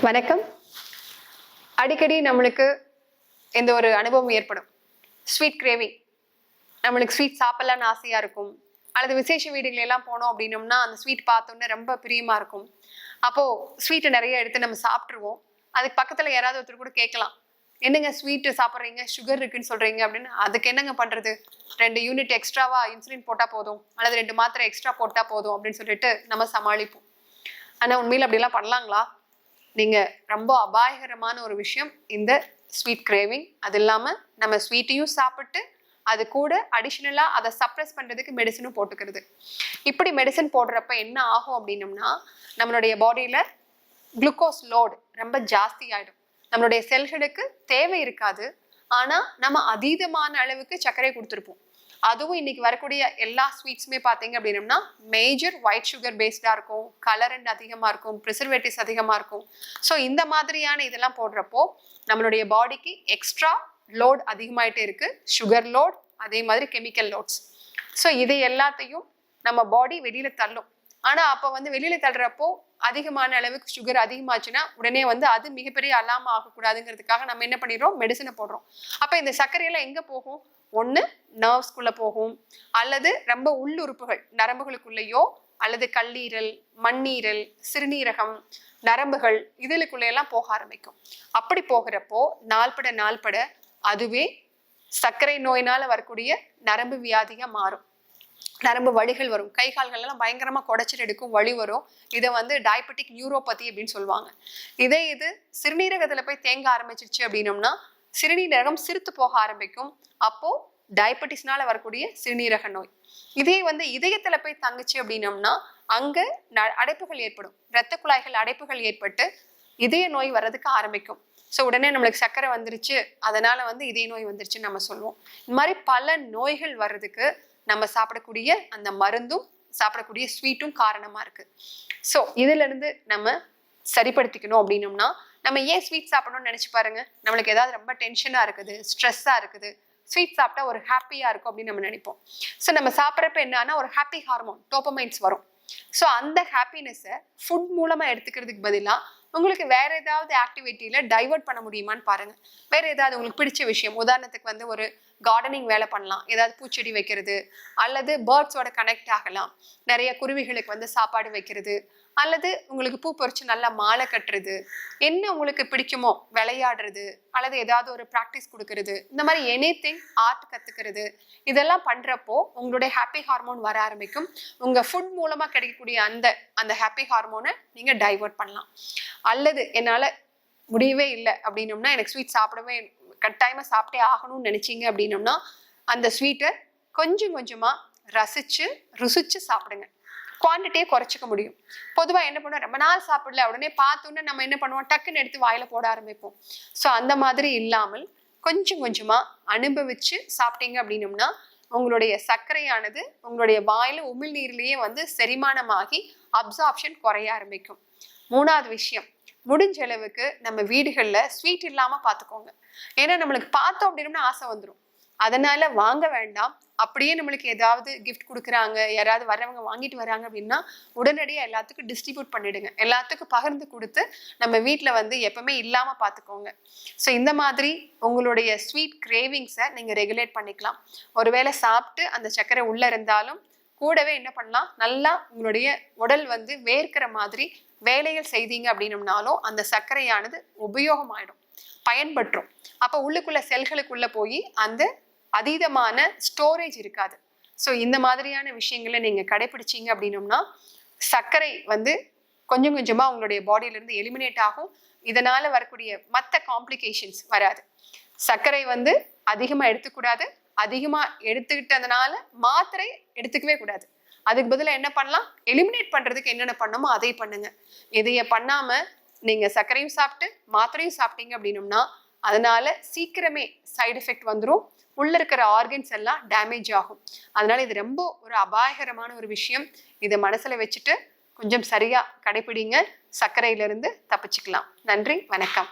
வணக்கம். அடிக்கடி நம்மளுக்கு இந்த ஒரு அனுபவம் ஏற்படும். ஸ்வீட் கிரேவிங், நம்மளுக்கு ஸ்வீட் சாப்பிடலான்னு ஆசையா இருக்கும். அல்லது விசேஷ வீடுகள் எல்லாம் போனோம் அப்படின்னோம்னா அந்த ஸ்வீட் பார்த்தோன்னே ரொம்ப பிரியமா இருக்கும். அப்போ ஸ்வீட்டை நிறைய எடுத்து நம்ம சாப்பிட்ருவோம். அதுக்கு பக்கத்துல யாராவது ஒருத்தர் கூட கேட்கலாம், என்னங்க ஸ்வீட்டு சாப்பிட்றீங்க, சுகர் இருக்குன்னு சொல்றீங்க அப்படின்னு. அதுக்கு என்னங்க பண்றது, 2 யூனிட் எக்ஸ்ட்ராவா இன்சுலின் போட்டா போதும், அல்லது 2 மாத்திரை எக்ஸ்ட்ரா போட்டா போதும் அப்படின்னு சொல்லிட்டு நம்ம சமாளிப்போம். ஆனா உண்மையில அப்படிலாம் பண்ணலாங்களா? நீங்க ரொம்ப அபாயகரமான ஒரு விஷயம் இந்த ஸ்வீட் கிரேவிங். அது இல்லாம நம்ம ஸ்வீட்டையும் சாப்பிட்டு அது கூட அடிஷனலா அதை சப்ரஸ் பண்றதுக்கு மெடிசனும் போட்டுக்கிறது. இப்படி மெடிசன் போடுறப்ப என்ன ஆகும் அப்படின்னம்னா, நம்மளுடைய பாடியில குளுக்கோஸ் லோடு ரொம்ப ஜாஸ்தி ஆயிடும். நம்மளுடைய செல்களுக்கு தேவை இருக்காது, ஆனா நம்ம அதீதமான அளவுக்கு சர்க்கரை கொடுத்துருப்போம். அதுவும் இன்னைக்கு வரக்கூடிய எல்லா ஸ்வீட்ஸுமே பார்த்தீங்க அப்படின்னம்னா மேஜர் ஒயிட் சுகர் பேஸ்டா இருக்கும், கலரண்ட் அதிகமா இருக்கும், ப்ரிசர்வேட்டிவ்ஸ் அதிகமா இருக்கும். ஸோ இந்த மாதிரியான இதெல்லாம் போடுறப்போ நம்மளுடைய பாடிக்கு எக்ஸ்ட்ரா லோட் அதிகமாயிட்டே இருக்கு, சுகர் லோட், அதே மாதிரி கெமிக்கல் லோட்ஸ். ஸோ இது எல்லாத்தையும் நம்ம பாடி வெளியில தள்ளும். ஆனா அப்ப வெளியில தள்ளுறப்போ அதிகமான அளவுக்கு சுகர் அதிகமாச்சுன்னா உடனே அது மிகப்பெரிய அலாம ஆகக்கூடாதுங்கிறதுக்காக நம்ம என்ன பண்ணிடுறோம், மெடிசனை போடுறோம். அப்ப இந்த சர்க்கரையெல்லாம் எங்க போகும்? ஒண்ணு நர்வ்ஸ்குள்ள போகும், அல்லது ரொம்ப உள்ளுறுப்புகள் நரம்புகளுக்குள்ளேயோ, அல்லது கல்லீரல், மண்ணீரல், சிறுநீரகம், நரம்புகள் இதுகளுக்குள்ள எல்லாம் போக ஆரம்பிக்கும். அப்படி போகிறப்போ நாள்பட அதுவே சர்க்கரை நோயினால வரக்கூடிய நரம்பு வியாதியா மாறும். நரம்பு வலிகள் வரும், கை கால்கள் எல்லாம் பயங்கரமா குடைச்சிட்டு எடுக்கும், வலி வரும். இதை டயபெட்டிக் நியூரோபதி அப்படின்னு சொல்லுவாங்க. இது சிறுநீரகத்துல போய் தேங்க ஆரம்பிச்சிருச்சு அப்படின்னோம்னா சிறுநீரகம் சிறுத்து போக ஆரம்பிக்கும். அப்போ டயபெட்டிஸ்னால வரக்கூடிய சிறுநீரக நோய். இதே இதயத்துல போய் தங்குச்சு அப்படின்னோம்னா அங்க அடைப்புகள் ஏற்படும், இரத்த குழாய்கள் அடைப்புகள் ஏற்பட்டு இதய நோய் வர்றதுக்கு ஆரம்பிக்கும். ஸோ உடனே நம்மளுக்கு சர்க்கரை வந்துருச்சு, அதனால இதய நோய் வந்துருச்சுன்னு நம்ம சொல்லுவோம். இந்த மாதிரி பல நோய்கள் வர்றதுக்கு நம்ம சாப்பிடக்கூடிய அந்த மருந்தும் சாப்பிடக்கூடிய ஸ்வீட்டும் காரணமா இருக்கு. ஸோ இதுல இருந்து நம்ம சரிப்படுத்திக்கணும் அப்படின்னோம்னா, நம்ம ஏன் ஸ்வீட் சாப்பிடணும்னு நினைச்சு பாருங்க. நம்மளுக்கு ஏதாவது ரொம்ப டென்ஷனா இருக்குது, ஸ்ட்ரெஸ்ஸா இருக்குது, ஸ்வீட் சாப்பிட்டா ஒரு ஹாப்பியா இருக்கும் அப்படின்னு நம்ம நினைப்போம். ஸோ நம்ம சாப்பிட்றப்ப என்னன்னா ஒரு ஹாப்பி ஹார்மோன் டோபமைன்ஸ் வரும். ஸோ அந்த ஹாப்பினஸை ஃபுட் மூலமா எடுத்துக்கிறதுக்கு பதிலாக உங்களுக்கு வேற ஏதாவது ஆக்டிவிட்டியில டைவர்ட் பண்ண முடியுமான்னு பாருங்க. வேற ஏதாவது உங்களுக்கு பிடிச்ச விஷயம், உதாரணத்துக்கு ஒரு கார்டனிங் வேலை பண்ணலாம், ஏதாவது பூச்செடி வைக்கிறது, அல்லது பேர்ட்ஸோட கனெக்ட் ஆகலாம், நிறைய குருவிகளுக்கு சாப்பாடு வைக்கிறது, அல்லது உங்களுக்கு பூ பறிச்சு நல்லா மாலை கட்டுறது, என்ன உங்களுக்கு பிடிக்குமோ விளையாடுறது, அல்லது ஏதாவது ஒரு ப்ராக்டிஸ் கொடுக்கறது, இந்த மாதிரி எனிதிங், ஆர்ட் கத்துக்கிறது, இதெல்லாம் பண்றப்போ உங்களுடைய ஹாப்பி ஹார்மோன் வர ஆரம்பிக்கும். உங்க ஃபுட் மூலமா கிடைக்கக்கூடிய அந்த ஹாப்பி ஹார்மோனை நீங்க டைவர்ட் பண்ணலாம். அல்லது என்னால முடியவே இல்லை அப்படின்னோம்னா, எனக்கு ஸ்வீட் சாப்பிடவே கட்டாயமா சாப்பிட்டே ஆகணும்னு நினைச்சீங்க அப்படின்னோம்னா அந்த ஸ்வீட்டை கொஞ்சம் கொஞ்சமா ருசிச்சு சாப்பிடுங்க. குவான்டிட்டியை குறைச்சிக்க முடியும். பொதுவா என்ன பண்ணுவோம், ரொம்ப நாள் சாப்பிடல உடனே பார்த்தோன்னே நம்ம என்ன பண்ணுவோம், டக்குன்னு எடுத்து வாயில போட ஆரம்பிப்போம். ஸோ அந்த மாதிரி இல்லாமல் கொஞ்சம் கொஞ்சமா அனுபவிச்சு சாப்பிட்டீங்க அப்படின்னோம்னா உங்களுடைய சர்க்கரையானது உங்களுடைய வாயில உமிழ்நீர்லயே செரிமானமாகி அப்சார்ப்ஷன் குறைய ஆரம்பிக்கும். 3வது விஷயம், முடிஞ்ச அளவுக்கு நம்ம வீடுகள்ல ஸ்வீட் இல்லாம பாத்துக்கோங்க. ஏன்னா நம்மளுக்கு பார்த்தோம் அப்படின்னா ஆசை வந்துடும். அதனால வாங்க வேண்டாம். அப்படியே நம்மளுக்கு ஏதாவது கிஃப்ட் கொடுக்குறாங்க, யாராவது வர்றவங்க வாங்கிட்டு வராங்க அப்படின்னா உடனடியாக எல்லாத்துக்கும் டிஸ்ட்ரிபியூட் பண்ணிடுங்க. எல்லாத்துக்கும் பகிர்ந்து கொடுத்து நம்ம வீட்டில் எப்பவுமே இல்லாம பார்த்துக்கோங்க. ஸோ இந்த மாதிரி உங்களுடைய ஸ்வீட் கிரேவிங்ஸை நீங்க ரெகுலேட் பண்ணிக்கலாம். ஒருவேளை சாப்பிட்டு அந்த சர்க்கரை உள்ள இருந்தாலும் கூடவே என்ன பண்ணலாம், நல்லா உங்களுடைய உடல் வேர்க்கிற மாதிரி வேலைகள் செய்தீங்க அப்படின்னம்னாலும் அந்த சர்க்கரையானது உபயோகமாயிடும், பயன்பற்றும். அப்போ உள்ளுக்குள்ள செல்களுக்குள்ள போய் அந்த அதீதமான ஸ்டோரேஜ் இருக்காது. ஸோ இந்த மாதிரியான விஷயங்களை நீங்க கடைபிடிச்சீங்க அப்படின்னோம்னா சர்க்கரை கொஞ்சம் கொஞ்சமா உங்களுடைய பாடியிலிருந்து எலிமினேட் ஆகும். இதனால வரக்கூடிய மற்ற காம்ப்ளிகேஷன்ஸ் வராது. சர்க்கரை அதிகமா எடுத்துக்கூடாது, அதிகமா எடுத்துக்கிட்டதுனால மாத்திரை எடுத்துக்கவே கூடாது. அதுக்கு பதிலாக என்ன பண்ணலாம், எலிமினேட் பண்றதுக்கு என்னென்ன பண்ணணுமோ அதை பண்ணுங்க. இதைய பண்ணாம நீங்க சர்க்கரையும் சாப்பிட்டு மாத்திரையும் சாப்பிட்டீங்க அப்படின்னோம்னா அதனால சீக்கிரமே சைடு எஃபெக்ட் வந்துடும், உள்ள இருக்கிற ஆர்கன்ஸ் எல்லாம் டேமேஜ் ஆகும். அதனால இது ரொம்ப ஒரு அபாயகரமான ஒரு விஷயம். இதை மனசுல வச்சுட்டு கொஞ்சம் சரியா கடைபிடிங்க, சர்க்கரையிலிருந்து தப்பிச்சுக்கலாம். நன்றி, வணக்கம்.